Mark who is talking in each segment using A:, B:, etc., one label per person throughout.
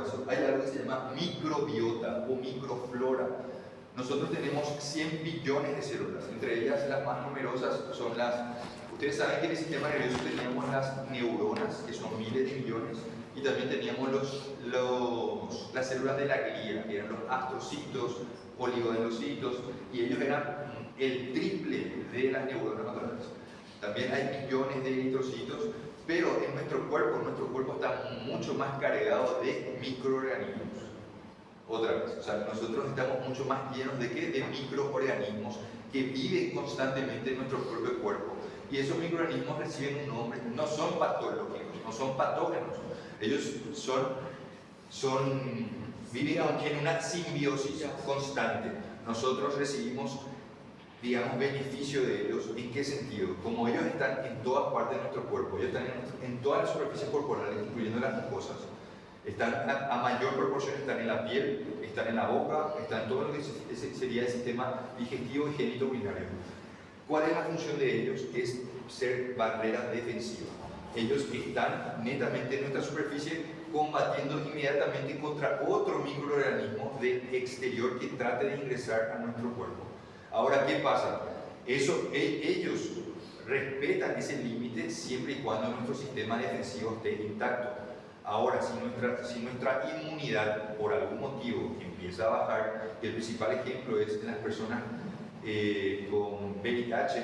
A: eso, hay algo que se llama microbiota o microflora. Nosotros tenemos 100 billones de células, entre ellas las más numerosas son las... Ustedes saben que en el sistema nervioso teníamos las neuronas, que son miles de millones, y también teníamos las células de la glía, que eran los astrocitos, oligodendrocitos, y ellos eran el triple de las neuronas naturales. También hay millones de eritrocitos, pero en nuestro cuerpo está mucho más cargado de microorganismos. Otra vez, o sea, nosotros estamos mucho más llenos de ¿qué? De microorganismos que viven constantemente en nuestro propio cuerpo. Y esos microorganismos reciben un nombre, no son patológicos, no son patógenos. Ellos viven en una simbiosis constante. Nosotros recibimos, digamos, beneficio de ellos. ¿En qué sentido? Como ellos están en todas partes de nuestro cuerpo, ellos están en todas las superficies corporales, incluyendo las mucosas. Están a mayor proporción, están en la piel, están en la boca, están en todo lo que sería el sistema digestivo y genitourinario. ¿Cuál es la función de ellos? Es ser barrera defensiva. Ellos están netamente en nuestra superficie combatiendo inmediatamente contra otro microorganismo del exterior que trate de ingresar a nuestro cuerpo. Ahora, ¿qué pasa? Ellos respetan ese límite siempre y cuando nuestro sistema defensivo esté intacto. Ahora, si nuestra inmunidad por algún motivo empieza a bajar, y el principal ejemplo es en las personas con VIH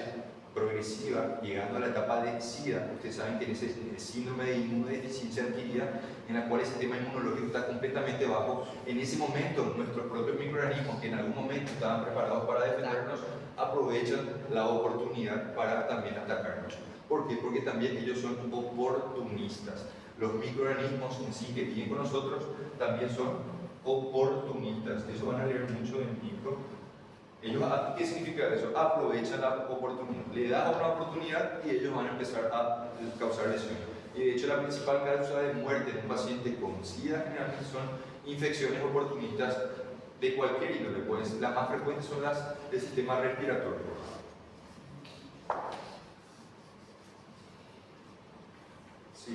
A: progresiva, llegando a la etapa de SIDA, ustedes saben que es el síndrome de inmunodeficiencia adquirida, en la cual el sistema inmunológico está completamente bajo. En ese momento, nuestros propios microorganismos, que en algún momento estaban preparados para defendernos, aprovechan la oportunidad para también atacarnos. ¿Por qué? Porque también ellos son oportunistas. Los microorganismos en sí que viven con nosotros también son oportunistas. Eso van a leer mucho en micro. ¿Qué significa eso? Aprovechan la oportunidad. Le da una oportunidad y ellos van a empezar a causar lesión. Y de hecho la principal causa de muerte en un paciente con SIDA generalmente son infecciones oportunistas de cualquier índole. Pues las más frecuentes son las del sistema respiratorio. Sí.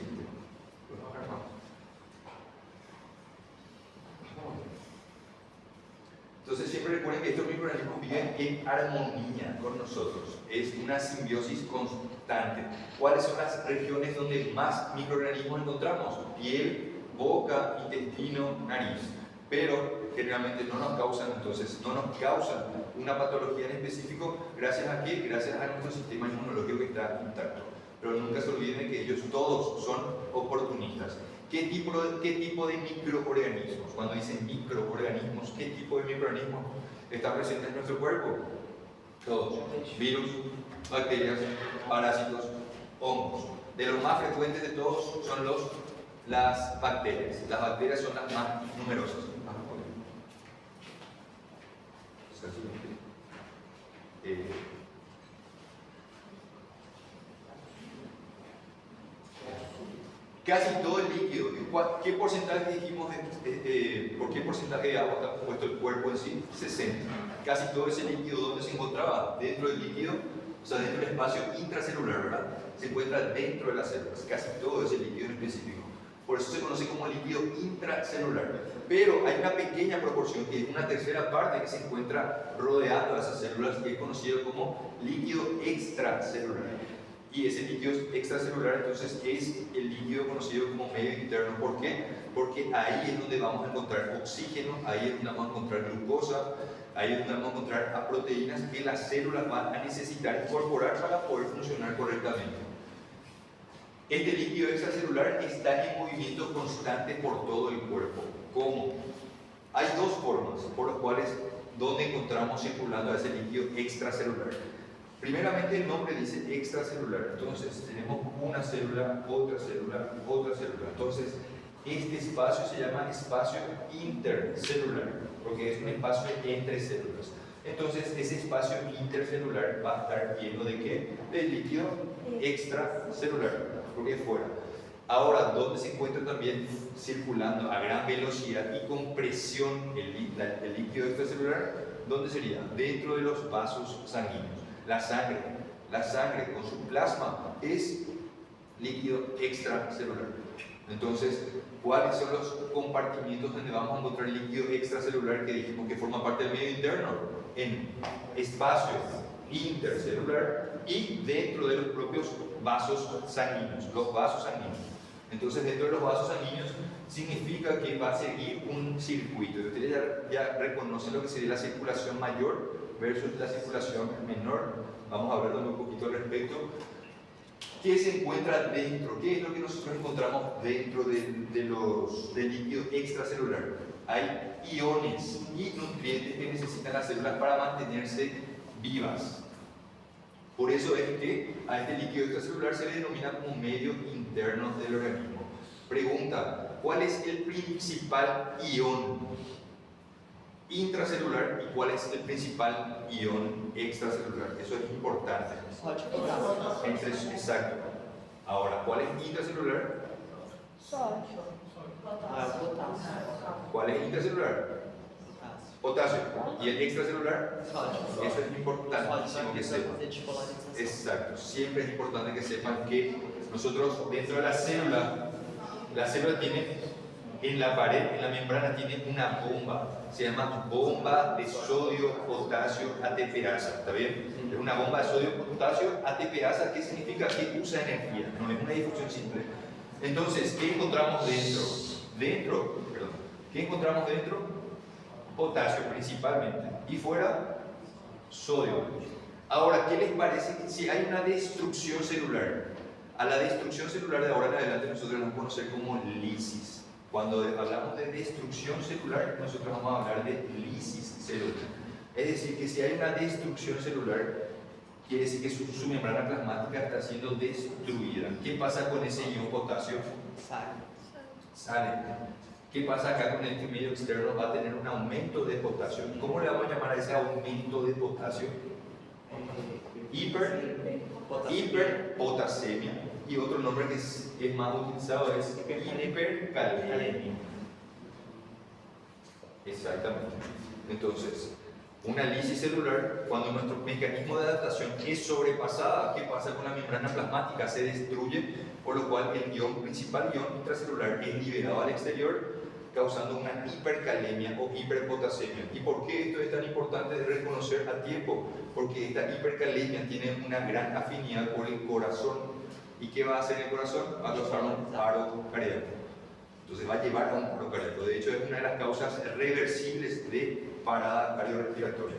A: Entonces siempre recuerden que estos microorganismos viven en armonía con nosotros. Es una simbiosis constante. ¿Cuáles son las regiones donde más microorganismos encontramos? Piel, boca, intestino, nariz. Pero generalmente no nos causan una patología en específico. ¿Gracias a qué? Gracias a nuestro sistema inmunológico que está intacto. Pero nunca se olviden que ellos todos son oportunistas. ¿Qué tipo de microorganismos? Cuando dicen microorganismos, ¿qué tipo de microorganismos están presentes en nuestro cuerpo? Todos. Virus, bacterias, parásitos, hongos. De los más frecuentes de todos son las bacterias. Las bacterias son las más numerosas. Casi todo el líquido, ¿qué porcentaje dijimos por qué porcentaje de agua está compuesto el cuerpo en sí? 60. Casi todo ese líquido, ¿dónde se encontraba? Dentro del líquido, o sea, dentro del espacio intracelular, ¿verdad? Se encuentra dentro de las células, casi todo ese líquido en específico. Por eso se conoce como líquido intracelular. Pero hay una pequeña proporción, que es una tercera parte, que se encuentra rodeando a esas células, que es conocido como líquido extracelular. Y ese líquido extracelular entonces es el líquido conocido como medio interno. ¿Por qué? Porque ahí es donde vamos a encontrar oxígeno, ahí es donde vamos a encontrar glucosa, ahí es donde vamos a encontrar a proteínas que las células van a necesitar incorporar para poder funcionar correctamente. Este líquido extracelular está en movimiento constante por todo el cuerpo. ¿Cómo? Hay dos formas por las cuales donde encontramos circulando a ese líquido extracelular. Primeramente el nombre dice extracelular, entonces tenemos una célula, otra célula, otra célula. Entonces este espacio se llama espacio intercelular, porque es un espacio entre células. Entonces ese espacio intercelular va a estar lleno ¿de qué? De líquido extracelular, porque es fuera. Ahora, ¿dónde se encuentra también circulando a gran velocidad y con presión el líquido extracelular? ¿Dónde sería? Dentro de los vasos sanguíneos. La sangre con su plasma es líquido extracelular. Entonces, ¿cuáles son los compartimientos donde vamos a encontrar líquido extracelular que dijimos que forma parte del medio interno? En espacio intercelular y dentro de los propios vasos sanguíneos, los vasos sanguíneos. Entonces, dentro de los vasos sanguíneos significa que va a seguir un circuito. Ustedes ya reconocen lo que sería la circulación mayor versus la circulación menor. Vamos a hablar un poquito al respecto. ¿Qué se encuentra dentro? ¿Qué es lo que nosotros encontramos dentro del líquido extracelular? Hay iones y nutrientes que necesitan las células para mantenerse vivas. Por eso es que a este líquido extracelular se le denomina como medio interno del organismo. Pregunta, ¿cuál es el principal ion intracelular y cuál es el principal ion extracelular? Eso es importante. Exacto. Ahora, ¿cuál es intracelular? ¿Cuál es intracelular? Potasio. ¿Y el extracelular? Eso es importantísimo que sepan. Exacto. Siempre es importante que sepan que nosotros dentro de la célula tiene en la pared, en la membrana, tiene una bomba. Se llama bomba de sodio-potasio ATPasa. ¿Está bien? Es una bomba de sodio-potasio ATPasa. ¿Qué significa? Que usa energía. No es una difusión simple. Entonces, ¿qué encontramos dentro? ¿Qué encontramos dentro? Potasio principalmente. Y fuera, sodio. Ahora, ¿qué les parece que si hay una destrucción celular? A la destrucción celular de ahora en adelante nosotros la vamos a conocer como lisis. Cuando hablamos de destrucción celular, nosotros vamos a hablar de lisis celular. Es decir, que si hay una destrucción celular, quiere decir que su membrana plasmática está siendo destruida. ¿Qué pasa con ese ion potasio? Sale. ¿Qué pasa acá con el medio externo? Va a tener un aumento de potasio. ¿Cómo le vamos a llamar a ese aumento de potasio? Hiperpotasemia. Y otro nombre que es más utilizado es hipercalemia. Exactamente. Entonces, una lisis celular, cuando nuestro mecanismo de adaptación es sobrepasada, ¿qué pasa con la membrana plasmática? Se destruye, por lo cual el principal ion intracelular es liberado al exterior, causando una hipercalemia o hiperpotasemia. ¿Y por qué esto es tan importante de reconocer a tiempo? Porque esta hipercalemia tiene una gran afinidad por el corazón. ¿Y qué va a hacer el corazón? Va a causar un paro cardíaco. Entonces va a llevar a un paro cardíaco. De hecho, es una de las causas reversibles de parada cardiorrespiratoria.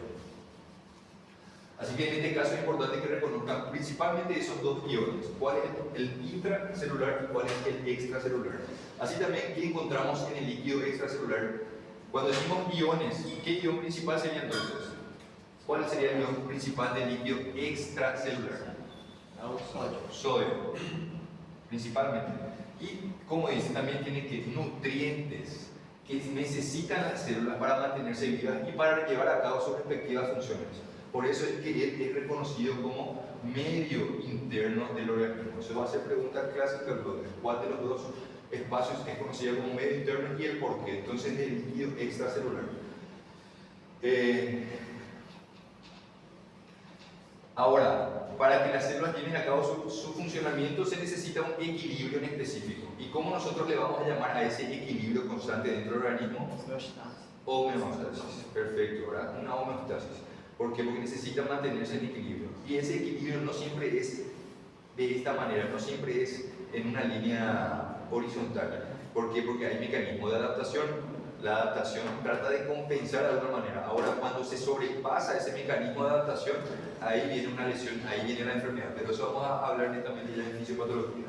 A: Así que en este caso es importante que reconozcan principalmente esos dos iones. ¿Cuál es el intracelular y cuál es el extracelular? Así también, ¿qué encontramos en el líquido extracelular? Cuando decimos iones, ¿qué ion principal sería entonces? ¿Cuál sería el ion principal del líquido extracelular? Sodio, principalmente. Y como dice, también tiene que nutrientes que necesitan las células para mantenerse vivas y para llevar a cabo sus respectivas funciones. Por eso es que él es reconocido como medio interno del organismo. Eso va a ser pregunta clásica, ¿cuál de los dos espacios es conocido como medio interno y el por qué? Entonces, el líquido extracelular. Ahora, para que las células lleven a cabo su funcionamiento se necesita un equilibrio en específico. ¿Y cómo nosotros le vamos a llamar a ese equilibrio constante dentro del organismo? Homeostasis. Perfecto, ¿verdad? Una homeostasis. ¿Por qué? Porque necesita mantenerse en equilibrio. Y ese equilibrio no siempre es de esta manera, no siempre es en una línea horizontal. ¿Por qué? Porque hay mecanismos de adaptación. La adaptación trata de compensar de alguna manera. Ahora, cuando se sobrepasa ese mecanismo de adaptación, ahí viene una lesión, ahí viene la enfermedad. Pero eso vamos a hablar netamente ya en fisiopatología.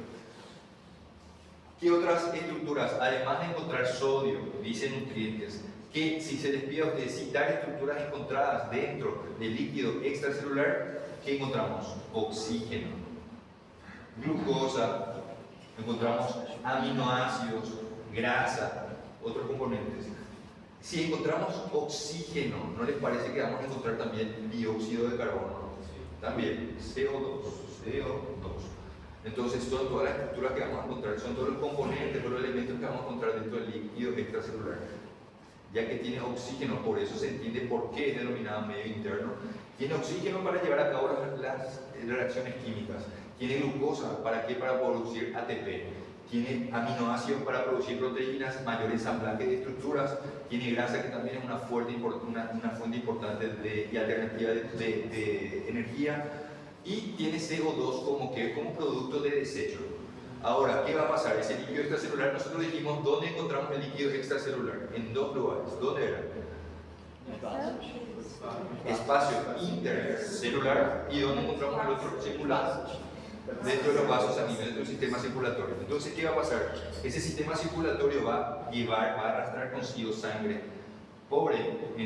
A: ¿Qué otras estructuras? Además de encontrar sodio, dice nutrientes, que si se les pide a ustedes citar estructuras encontradas dentro del líquido extracelular, ¿qué encontramos? Oxígeno, glucosa, encontramos aminoácidos, grasa, otros componentes. Si encontramos oxígeno, ¿no les parece que vamos a encontrar también dióxido de carbono? También CO2. Entonces son todas las estructuras que vamos a encontrar, son todos los componentes, todos los elementos que vamos a encontrar dentro del líquido extracelular. Ya que tiene oxígeno, por eso se entiende por qué es denominado medio interno. Tiene oxígeno para llevar a cabo las reacciones químicas. Tiene glucosa, ¿para qué? Para producir ATP. tiene aminoácidos para producir proteínas, mayor ensamblaje de estructuras, tiene grasa que también es una fuente importante y alternativa de energía, y tiene CO2 como producto de desecho. Ahora, ¿qué va a pasar? Ese líquido extracelular, nosotros dijimos, ¿dónde encontramos el líquido extracelular? En dos lugares. ¿Dónde era? Espacio intercelular. ¿Y dónde encontramos el otro? Circular. Dentro de los vasos sanguíneos, dentro del sistema circulatorio. Entonces, ¿qué va a pasar? Ese sistema circulatorio va a arrastrar consigo sangre pobre,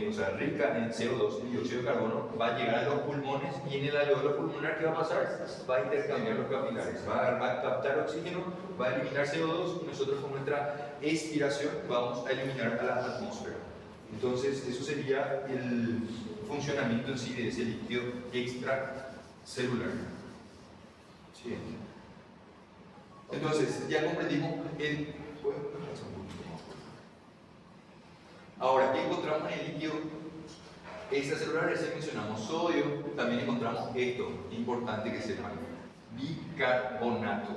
A: o sea, rica en CO2 y dióxido de carbono, va a llegar a los pulmones, y en el alveolo pulmonar, ¿qué va a pasar? Va a intercambiar los capilares, va a captar oxígeno, va a eliminar CO2, y nosotros con nuestra expiración vamos a eliminar a la atmósfera. Entonces, eso sería el funcionamiento en sí de ese líquido extracelular. Siguiente. Entonces, ya comprendimos el... Ahora, ¿qué encontramos en el líquido extracelular? Recién mencionamos sodio, también encontramos esto, importante que sepan, bicarbonato.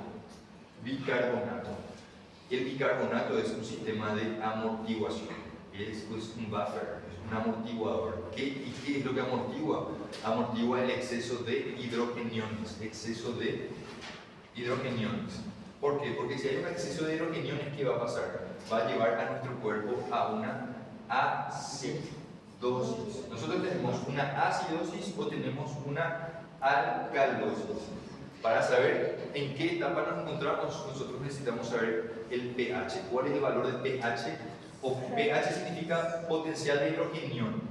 A: Bicarbonato. El bicarbonato es un sistema de amortiguación, es un buffer, es un amortiguador. ¿Y qué es lo que amortigua? Amortigua el exceso de hidrogeniones, ¿Por qué? Porque si hay un exceso de hidrogeniones, ¿qué va a pasar? Va a llevar a nuestro cuerpo a una acidosis. Nosotros tenemos una acidosis o tenemos una alcalosis. Para saber en qué etapa nos encontramos, nosotros necesitamos saber el pH. ¿Cuál es el valor del pH? pH significa potencial de hidrogenión,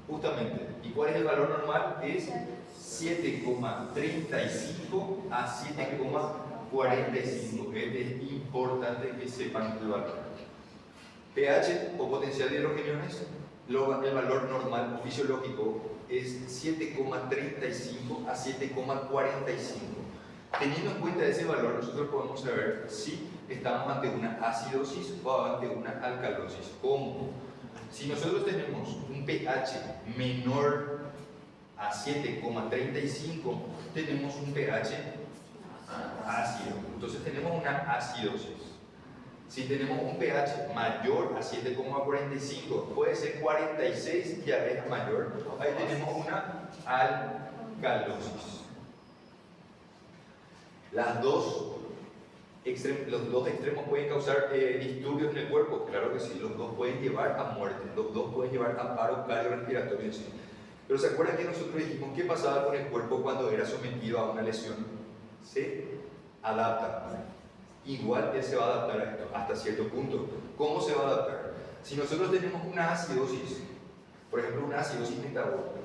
A: justamente. ¿Y cuál es el valor normal? Es 7,35 a 7,45. Es importante que sepan el valor. pH o potencial de hidrogeniones, el valor normal o fisiológico es 7,35 a 7,45. Teniendo en cuenta ese valor, nosotros podemos saber si estamos ante una acidosis o ante una alcalosis. ¿Cómo? Si nosotros tenemos un pH menor a 7,35, tenemos un pH ácido. Entonces tenemos una acidosis. Si tenemos un pH mayor a 7,45, puede ser 46, ya es mayor, ahí tenemos una alcalosis. Los dos extremos pueden causar disturbios en el cuerpo, claro que sí, los dos pueden llevar a muerte, los dos pueden llevar a paro cardiorrespiratorio en sí. Pero ¿se acuerdan que nosotros dijimos qué pasaba con el cuerpo cuando era sometido a una lesión? Se adapta. Igual él se va a adaptar a esto, hasta cierto punto. ¿Cómo se va a adaptar? Si nosotros tenemos una acidosis, por ejemplo una acidosis metabólica,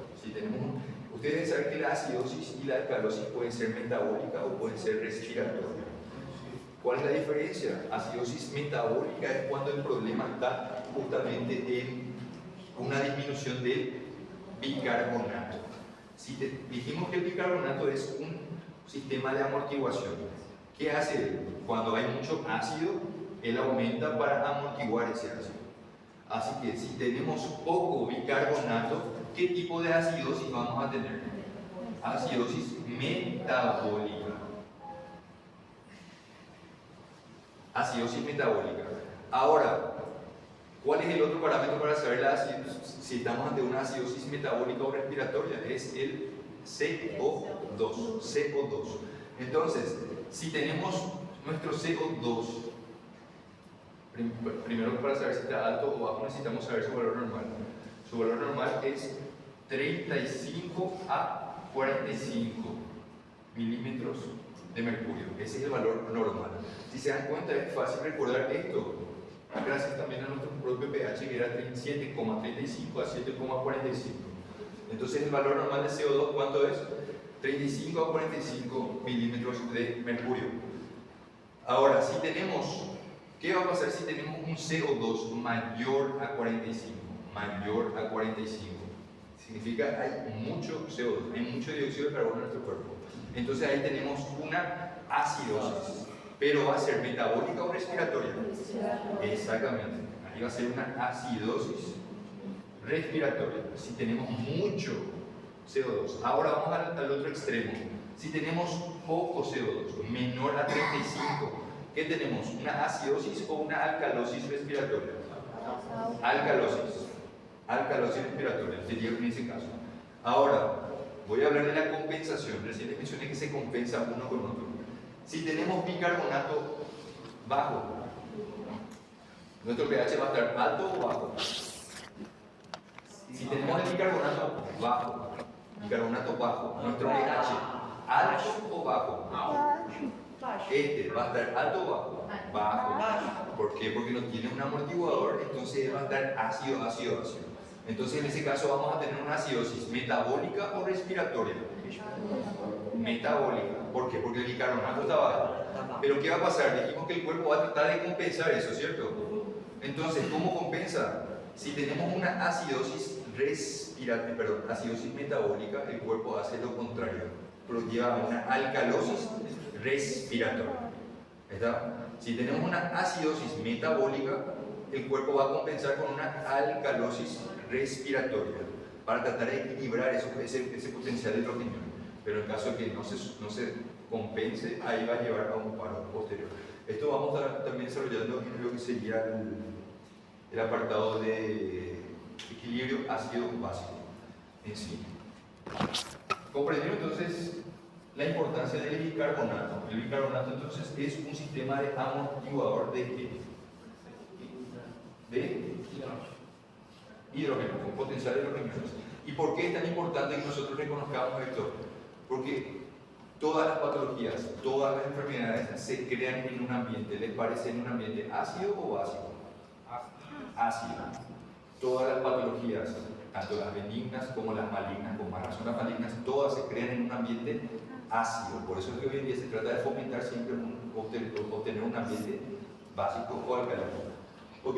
A: ustedes deben saber que la acidosis y la alcalosis pueden ser metabólica o pueden ser respiratoria. ¿Cuál es la diferencia? Acidosis metabólica es cuando el problema está justamente en una disminución del bicarbonato. Dijimos que el bicarbonato es un sistema de amortiguación. ¿Qué hace él? Cuando hay mucho ácido, él aumenta para amortiguar ese ácido. Así que si tenemos poco bicarbonato, ¿qué tipo de acidosis vamos a tener? Acidosis metabólica. Acidosis metabólica. Ahora, ¿cuál es el otro parámetro para saber si estamos ante una acidosis metabólica o respiratoria? Es el CO2. Entonces, si tenemos nuestro CO2, primero para saber si está alto o bajo necesitamos saber su valor normal. Su valor normal es 35 a 45 milímetros de mercurio. Ese es el valor normal. Si se dan cuenta, es fácil recordar esto, gracias también a nuestro propio pH, que era 7,35 a 7,45. Entonces, el valor normal de CO2, ¿cuánto es? 35 a 45 milímetros de mercurio. Ahora, ¿qué va a pasar si tenemos un CO2 mayor a 45? Mayor a 45. Significa hay mucho CO2, hay mucho dióxido de carbono en nuestro cuerpo. Entonces ahí tenemos una acidosis. Pero ¿va a ser metabólica o respiratoria? Exactamente. Ahí va a ser una acidosis respiratoria. Si tenemos mucho CO2. Ahora vamos al otro extremo. Si tenemos poco CO2, menor a 35, ¿Qué tenemos? ¿Una acidosis o una alcalosis respiratoria? Alcalosis. Alcalosis respiratoria, sería en ese caso. Ahora, voy a hablar de la compensación. Recién les mencioné que se compensa uno con otro. Si tenemos bicarbonato bajo, nuestro pH va a estar alto o bajo. Si tenemos el bicarbonato bajo, nuestro pH alto o bajo. Este va a estar alto o bajo. Bajo. ¿Por qué? Porque no tiene un amortiguador, entonces va a estar ácido, ácido, ácido. Entonces en ese caso vamos a tener una acidosis metabólica o respiratoria. Metabólica. ¿Por qué? Porque el bicarbonato está bajo. Pero ¿qué va a pasar? Dijimos que el cuerpo va a tratar de compensar eso, ¿cierto? Entonces, ¿cómo compensa? Si tenemos una acidosis acidosis metabólica, el cuerpo hace lo contrario, pero lleva a una alcalosis respiratoria. ¿Está? Si tenemos una acidosis metabólica, el cuerpo va a compensar con una alcalosis respiratoria para tratar de equilibrar ese potencial de los riñones. Pero en caso de que no se compense, ahí va a llevar a un paro posterior. Esto vamos a también desarrollando en lo que sería el apartado de equilibrio ácido-básico en sí. Comprendieron entonces la importancia del bicarbonato. El bicarbonato entonces es un sistema de amortiguador de ¿qué? De hidrógeno, con potencial de hidrógeno. ¿Y por qué es tan importante que nosotros reconozcamos esto? Porque todas las patologías, todas las enfermedades se crean en un ambiente. ¿Les parece en un ambiente ácido o básico? Ácido. Todas las patologías, tanto las benignas como las malignas, con más razón las malignas, todas se crean en un ambiente ácido. Por eso es que hoy en día se trata de fomentar siempre obtener un ambiente básico o alcalino. Ok.